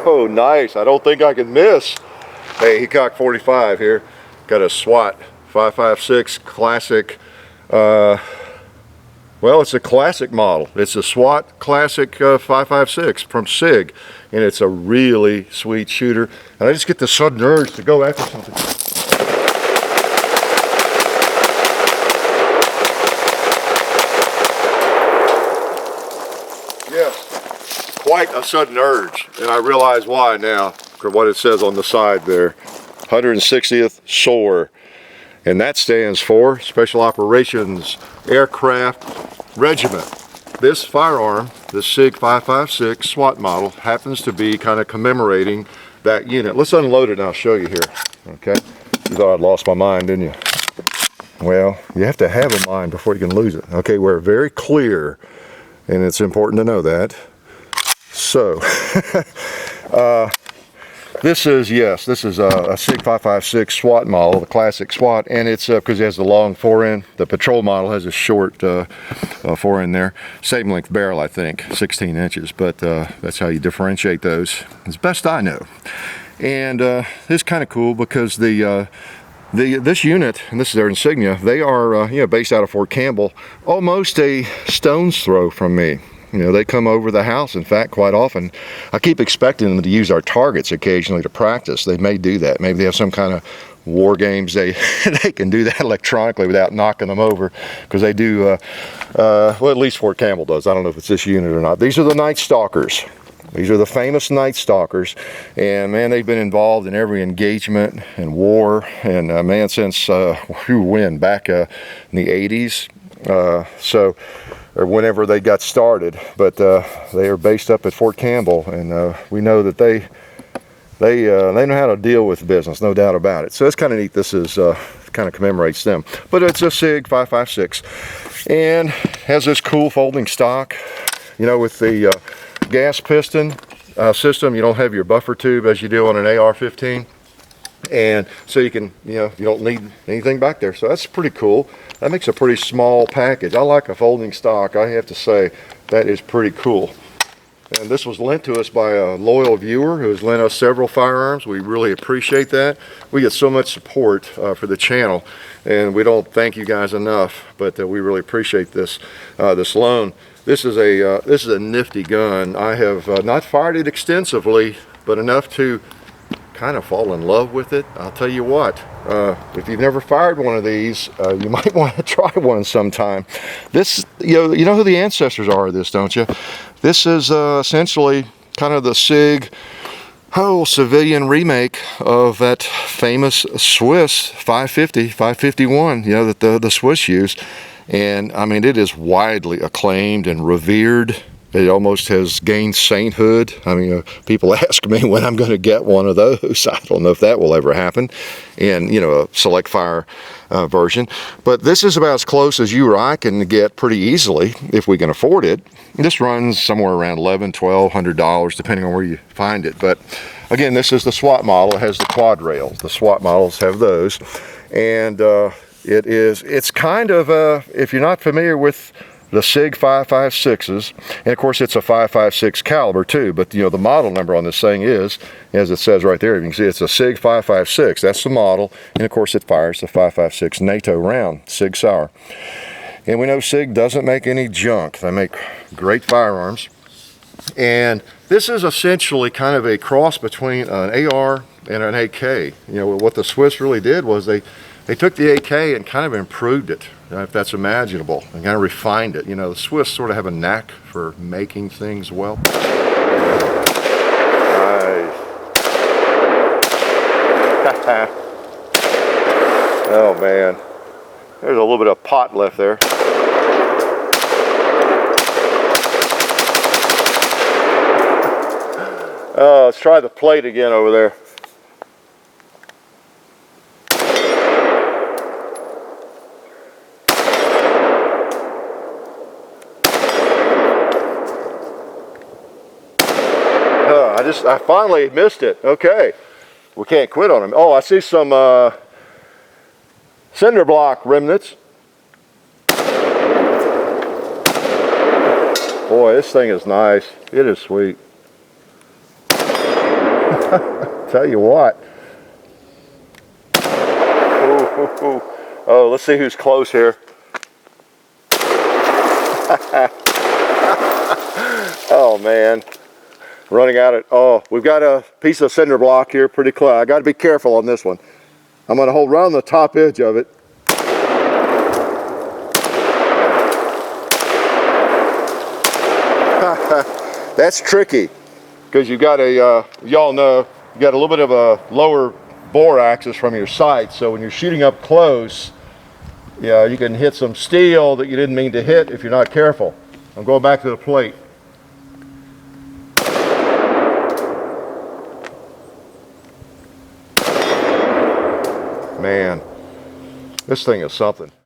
Oh, nice. I don't think I can miss. Hey, Hickok45 here. Got a SWAT 556 classic. Well, it's a classic model. It's a SWAT classic 556 from SIG, and it's a really sweet shooter. And I just get this sudden urge to go after something. Yes, quite a sudden urge, and I realize why now, for what it says on the side there. 160th SOAR, and that stands for Special Operations Aircraft Regiment. This firearm, the SIG 556 SWAT model, happens to be kind of commemorating that unit. Let's unload it and I'll show you here. Okay, you thought I'd lost my mind, didn't you? Well, you have to have a mind before you can lose it. Okay, we're very clear, and it's important to know that. So this is a SIG 556 SWAT model, the classic SWAT, and it's because it has the long fore-end. The patrol model has a short fore-end there. Same length barrel, I think, 16 inches, but that's how you differentiate those, as best I know. And it's kind of cool because this unit, and this is their insignia, they are based out of Fort Campbell, almost a stone's throw from me. You know, they come over the house, in fact, quite often. I keep expecting them to use our targets occasionally to practice. They may do that. Maybe they have some kind of war games. They can do that electronically without knocking them over, because they do, well, at least Fort Campbell does. I don't know if it's this unit or not. These are the Night Stalkers. These are the famous Night Stalkers, and man, they've been involved in every engagement and war, and man, since back in the 80s. Or whenever they got started, but they are based up at Fort Campbell, and we know that they know how to deal with business, no doubt about it. So it's kind of neat. This is kind of commemorates them, but it's a SIG 556, and has this cool folding stock. You know, with the gas piston system, you don't have your buffer tube as you do on an AR-15. And so you can, you don't need anything back there. So that's pretty cool. That makes a pretty small package. I like a folding stock. I have to say that is pretty cool. And this was lent to us by a loyal viewer who has lent us several firearms. We really appreciate that. We get so much support for the channel, and we don't thank you guys enough. But we really appreciate this this loan. This is a nifty gun. I have not fired it extensively, but enough to kind of fall in love with it. I'll tell you what, if you've never fired one of these, you might want to try one sometime. This, you know who the ancestors are of this, don't you? This is essentially kind of the SIG civilian remake of that famous Swiss 550, 551, that the Swiss use. And I mean, it is widely acclaimed and revered. It almost has gained sainthood. I mean, people ask me when I'm going to get one of those. I don't know if that will ever happen in, a select fire version. But this is about as close as you or I can get pretty easily if we can afford it. This runs somewhere around $1,100, $1,200, depending on where you find it. But again, this is the SWAT model. It has the quad rails. The SWAT models have those. And it's kind of, if you're not familiar with the SIG 556s, and of course it's a 556 caliber too, but the model number on this thing is, as it says right there, you can see it's a SIG 556, that's the model, and of course it fires the 556 NATO round, SIG Sauer. And we know SIG doesn't make any junk. They make great firearms, and this is essentially kind of a cross between an AR and an AK. What the Swiss really did was they took the AK and kind of improved it, if that's imaginable, and kind of refined it. The Swiss sort of have a knack for making things well. Nice. Oh man, there's a little bit of pot left there. Let's try the plate again over there. I finally missed it. Okay, we can't quit on them. Oh, I see some cinder block remnants. Boy, this thing is nice. It is sweet. Tell you what. Ooh. Oh, let's see who's close here. Oh man, running out of, oh, we've got a piece of cinder block here pretty close. I got to be careful on this one. I'm going to hold around the top edge of it. That's tricky because you've got a, y'all know, you got a little bit of a lower bore axis from your sight, so when you're shooting up close, yeah, you can hit some steel that you didn't mean to hit if you're not careful. I'm going back to the plate. Man, this thing is something.